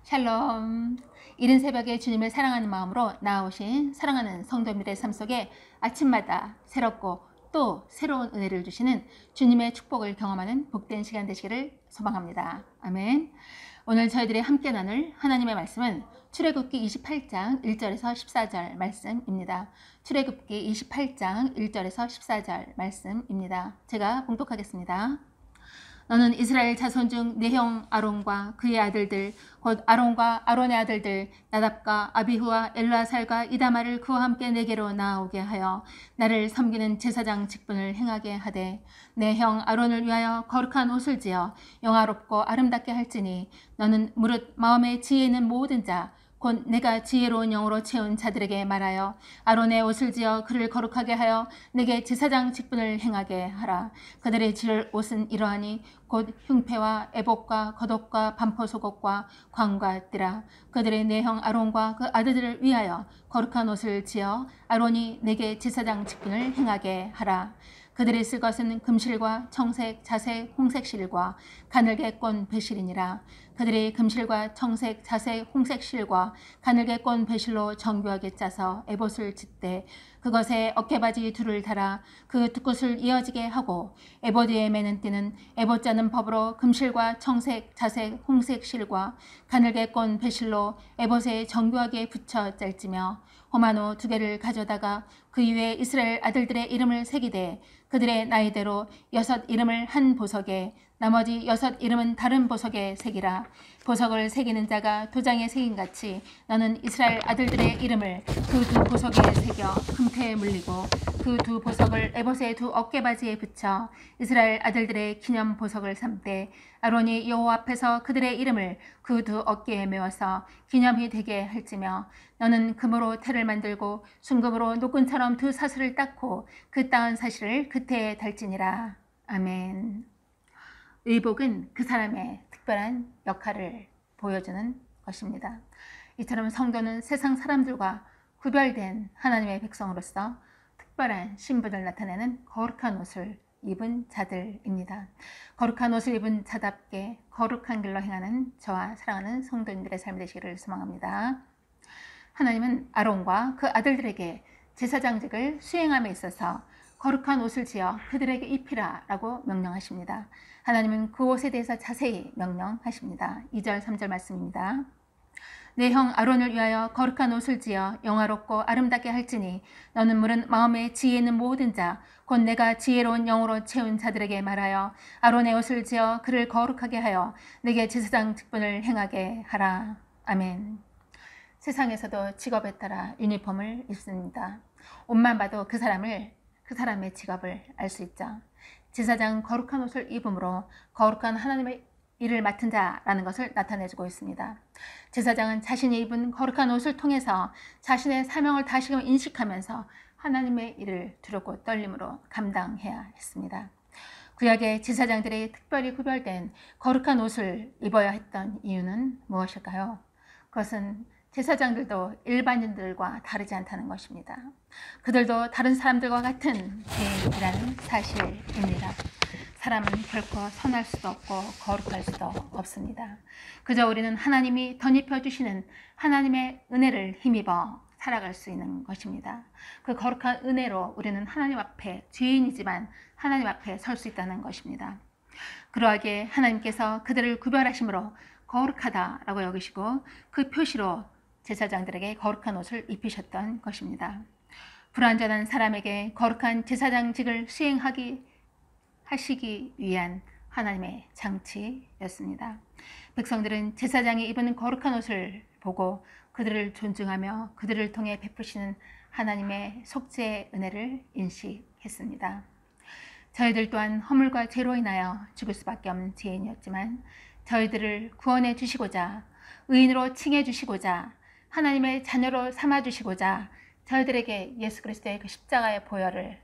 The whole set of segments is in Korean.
샬롬. 이른 새벽에 주님을 사랑하는 마음으로 나아오신 사랑하는 성도님들의 삶 속에 아침마다 새롭고 또 새로운 은혜를 주시는 주님의 축복을 경험하는 복된 시간 되시기를 소망합니다. 아멘. 오늘 저희들이 함께 나눌 하나님의 말씀은 출애굽기 28장 1절에서 14절 말씀입니다. 출애굽기 28장 1절에서 14절 말씀입니다. 제가 봉독하겠습니다. 너는 이스라엘 자손 중 내 형 아론과 그의 아들들 곧 아론과 아론의 아들들 나답과 아비후와 엘르아살과 이다말을 그와 함께 내게로 나아오게 하여 나를 섬기는 제사장 직분을 행하게 하되 내 형 아론을 위하여 거룩한 옷을 지어 영화롭고 아름답게 할지니 너는 무릇 마음에 지혜 있는 모든 자 곧 내가 지혜로운 영으로 채운 자들에게 말하여 아론의 옷을 지어 그를 거룩하게 하여 내게 제사장 직분을 행하게 하라. 그들의 지을 옷은 이러하니 곧 흉패와 애복과 겉옷과 반포 속옷과 광과 띠라. 그들의 내 형 아론과 그 아들들을 위하여 거룩한 옷을 지어 아론이 내게 제사장 직분을 행하게 하라. 그들이 쓸 것은 금실과 청색, 자색, 홍색 실과 가늘게 꼰 배실이니라. 그들이 금실과 청색, 자색, 홍색 실과 가늘게 꼰 배실로 정교하게 짜서 에봇을 짓되 그것에 어깨바지 둘을 달아 그 두 끝을 이어지게 하고 에봇 위에 매는 띠는 에봇 짜는 법으로 금실과 청색, 자색, 홍색 실과 가늘게 꼰 배실로 에봇에 정교하게 붙여 짤지며 호마노 2개를 가져다가 그 위에 이스라엘 아들들의 이름을 새기되 그들의 나이대로 6 이름을 한 보석에 나머지 6 이름은 다른 보석에 새기라. 보석을 새기는 자가 도장에 새긴같이 너는 이스라엘 아들들의 이름을 그 2 보석에 새겨 금태에 물리고 그 2 보석을 에봇의 2 어깨바지에 붙여 이스라엘 아들들의 기념 보석을 삼되 아론이 여호와 앞에서 그들의 이름을 그 2 어깨에 메워서 기념이 되게 할지며 너는 금으로 태를 만들고 순금으로 노끈처럼 2 사슬을 닦고 그 따은 사실을 그태에 달지니라. 아멘. 의복은 그 사람의 특별한 역할을 보여주는 것입니다. 이처럼 성도는 세상 사람들과 구별된 하나님의 백성으로서 특별한 신분을 나타내는 거룩한 옷을 입은 자들입니다. 거룩한 옷을 입은 자답게 거룩한 길로 행하는 저와 사랑하는 성도님들의 삶이 되시기를 소망합니다. 하나님은 아론과 그 아들들에게 제사장직을 수행함에 있어서 거룩한 옷을 지어 그들에게 입히라 라고 명령하십니다. 하나님은 그 옷에 대해서 자세히 명령하십니다. 2절 3절 말씀입니다. 내 형 아론을 위하여 거룩한 옷을 지어 영화롭고 아름답게 할지니 너는 물은 마음에 지혜 있는 모든 자 곧 내가 지혜로운 영으로 채운 자들에게 말하여 아론의 옷을 지어 그를 거룩하게 하여 내게 제사장 직분을 행하게 하라. 아멘. 세상에서도 직업에 따라 유니폼을 입습니다. 옷만 봐도 그 사람의 직업을 알 수 있죠. 제사장 거룩한 옷을 입음으로 거룩한 하나님의 일을 맡은 자라는 것을 나타내주고 있습니다. 제사장은 자신이 입은 거룩한 옷을 통해서 자신의 사명을 다시금 인식하면서 하나님의 일을 두렵고 떨림으로 감당해야 했습니다. 구약의 제사장들이 특별히 구별된 거룩한 옷을 입어야 했던 이유는 무엇일까요? 그것은 제사장들도 일반인들과 다르지 않다는 것입니다. 그들도 다른 사람들과 같은 죄인이라는 사실입니다. 사람은 결코 선할 수도 없고 거룩할 수도 없습니다. 그저 우리는 하나님이 덧입혀 주시는 하나님의 은혜를 힘입어 살아갈 수 있는 것입니다. 그 거룩한 은혜로 우리는 하나님 앞에 죄인이지만 하나님 앞에 설 수 있다는 것입니다. 그러하게 하나님께서 그들을 구별하심으로 거룩하다라고 여기시고 그 표시로 제사장들에게 거룩한 옷을 입히셨던 것입니다. 불완전한 사람에게 거룩한 제사장직을 하시기 위한 하나님의 장치였습니다. 백성들은 제사장이 입은 거룩한 옷을 보고 그들을 존중하며 그들을 통해 베푸시는 하나님의 속죄의 은혜를 인식했습니다. 저희들 또한 허물과 죄로 인하여 죽을 수밖에 없는 죄인이었지만 저희들을 구원해 주시고자 의인으로 칭해 주시고자 하나님의 자녀로 삼아 주시고자 저희들에게 예수 그리스도의 그 십자가의 보혈을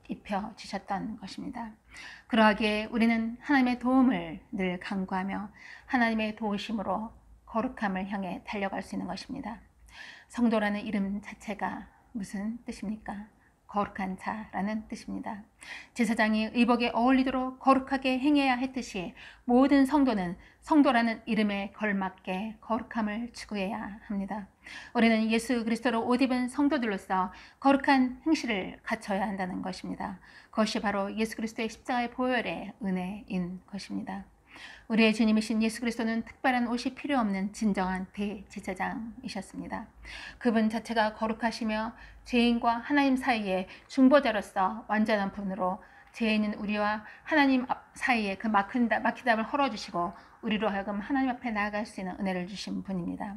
입혀 주셨던 것입니다. 그러하기에 우리는 하나님의 도움을 늘 간구하며 하나님의 도우심으로 거룩함을 향해 달려갈 수 있는 것입니다. 성도라는 이름 자체가 무슨 뜻입니까? 거룩한 자라는 뜻입니다. 제사장이 의복에 어울리도록 거룩하게 행해야 했듯이 모든 성도는 성도라는 이름에 걸맞게 거룩함을 추구해야 합니다. 우리는 예수 그리스도로 옷 입은 성도들로서 거룩한 행실을 갖춰야 한다는 것입니다. 그것이 바로 예수 그리스도의 십자가의 보혈의 은혜인 것입니다. 우리의 주님이신 예수 그리스도는 특별한 옷이 필요 없는 진정한 대제사장이셨습니다. 그분 자체가 거룩하시며 죄인과 하나님 사이에 중보자로서 완전한 분으로 죄인인 우리와 하나님 사이에 그 막히담을 헐어주시고 우리로 하여금 하나님 앞에 나아갈 수 있는 은혜를 주신 분입니다.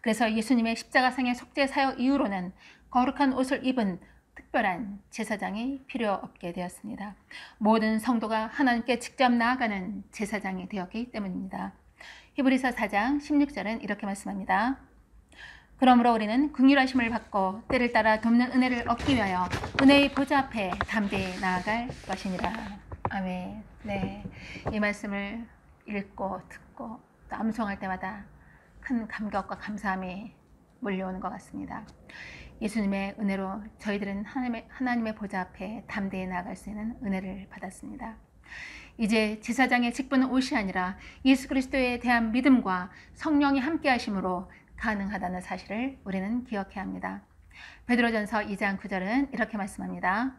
그래서 예수님의 십자가상의 속죄 사역 이후로는 거룩한 옷을 입은 특별한 제사장이 필요 없게 되었습니다. 모든 성도가 하나님께 직접 나아가는 제사장이 되었기 때문입니다. 히브리서 4장 16절은 이렇게 말씀합니다. 그러므로 우리는 긍휼하심을 받고 때를 따라 돕는 은혜를 얻기 위하여 은혜의 보좌 앞에 담대히 나아갈 것이니라. 아멘. 네, 이 말씀을 읽고 듣고 또 암송할 때마다 큰 감격과 감사함이 몰려오는 것 같습니다. 예수님의 은혜로 저희들은 하나님의 보좌 앞에 담대히 나아갈 수 있는 은혜를 받았습니다. 이제 제사장의 직분은 옷이 아니라 예수 그리스도에 대한 믿음과 성령이 함께 하심으로 가능하다는 사실을 우리는 기억해야 합니다. 베드로전서 2장 9절은 이렇게 말씀합니다.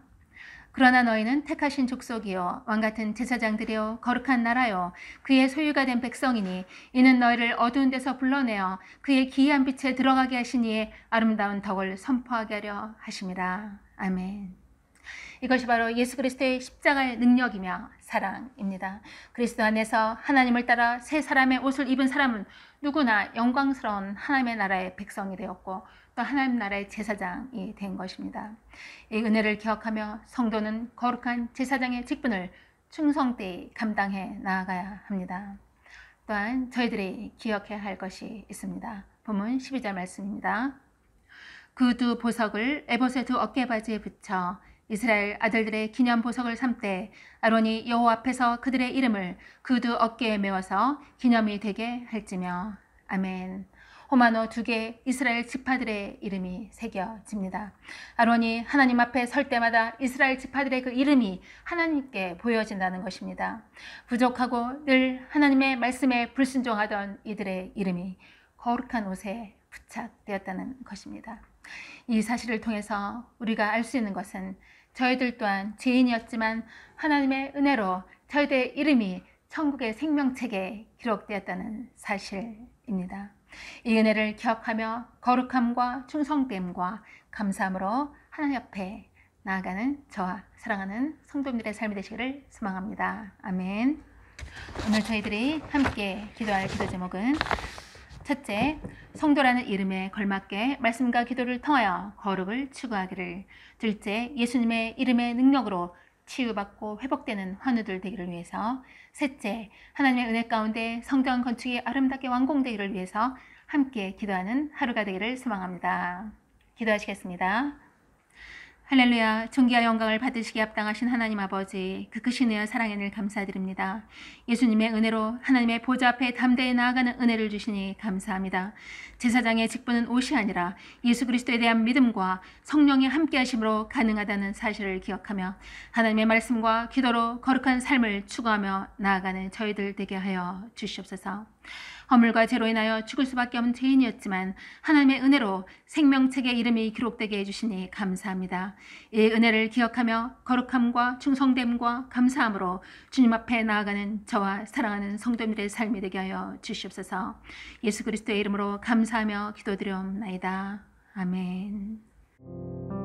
그러나 너희는 택하신 족속이요 왕같은 제사장들이요 거룩한 나라요 그의 소유가 된 백성이니 이는 너희를 어두운 데서 불러내어 그의 기이한 빛에 들어가게 하신 이의 아름다운 덕을 선포하게 하려 하심이라. 아멘. 이것이 바로 예수 그리스도의 십자가의 능력이며 사랑입니다. 그리스도 안에서 하나님을 따라 새 사람의 옷을 입은 사람은 누구나 영광스러운 하나님의 나라의 백성이 되었고 또 하나님 나라의 제사장이 된 것입니다. 이 은혜를 기억하며 성도는 거룩한 제사장의 직분을 충성되이 감당해 나아가야 합니다. 또한 저희들이 기억해야 할 것이 있습니다. 본문 12절 말씀입니다. 그 두 보석을 에봇의 두 어깨바지에 붙여 이스라엘 아들들의 기념 보석을 삼되 아론이 여호와 앞에서 그들의 이름을 그 두 어깨에 메워서 기념이 되게 할지며. 아멘. 호마노 2개 이스라엘 지파들의 이름이 새겨집니다. 아론이 하나님 앞에 설 때마다 이스라엘 지파들의 그 이름이 하나님께 보여진다는 것입니다. 부족하고 늘 하나님의 말씀에 불순종하던 이들의 이름이 거룩한 옷에 부착되었다는 것입니다. 이 사실을 통해서 우리가 알 수 있는 것은 저희들 또한 죄인이었지만 하나님의 은혜로 저희들의 이름이 천국의 생명책에 기록되었다는 사실입니다. 이 은혜를 기억하며 거룩함과 충성됨과 감사함으로 하나님 앞에 나아가는 저와 사랑하는 성도님들의 삶이 되시기를 소망합니다. 아멘. 오늘 저희들이 함께 기도할 기도 제목은 첫째, 성도라는 이름에 걸맞게 말씀과 기도를 통하여 거룩을 추구하기를. 둘째, 예수님의 이름의 능력으로 치유받고 회복되는 환우들 되기를 위해서. 셋째, 하나님의 은혜 가운데 성전 건축이 아름답게 완공되기를 위해서 함께 기도하는 하루가 되기를 소망합니다. 기도하시겠습니다. 할렐루야. 존귀와 영광을 받으시기에 합당하신 하나님 아버지, 그 크신 은혜와 사랑에 늘 감사드립니다. 예수님의 은혜로 하나님의 보좌 앞에 담대히 나아가는 은혜를 주시니 감사합니다. 제사장의 직분은 옷이 아니라 예수 그리스도에 대한 믿음과 성령의 함께 하심으로 가능하다는 사실을 기억하며 하나님의 말씀과 기도로 거룩한 삶을 추구하며 나아가는 저희들 되게 하여 주시옵소서. 허물과 죄로 인하여 죽을 수밖에 없는 죄인이었지만 하나님의 은혜로 생명책의 이름이 기록되게 해주시니 감사합니다. 이 은혜를 기억하며 거룩함과 충성됨과 감사함으로 주님 앞에 나아가는 저와 사랑하는 성도님들의 삶이 되게 하여 주시옵소서. 예수 그리스도의 이름으로 감사하며 기도드리옵나이다. 아멘.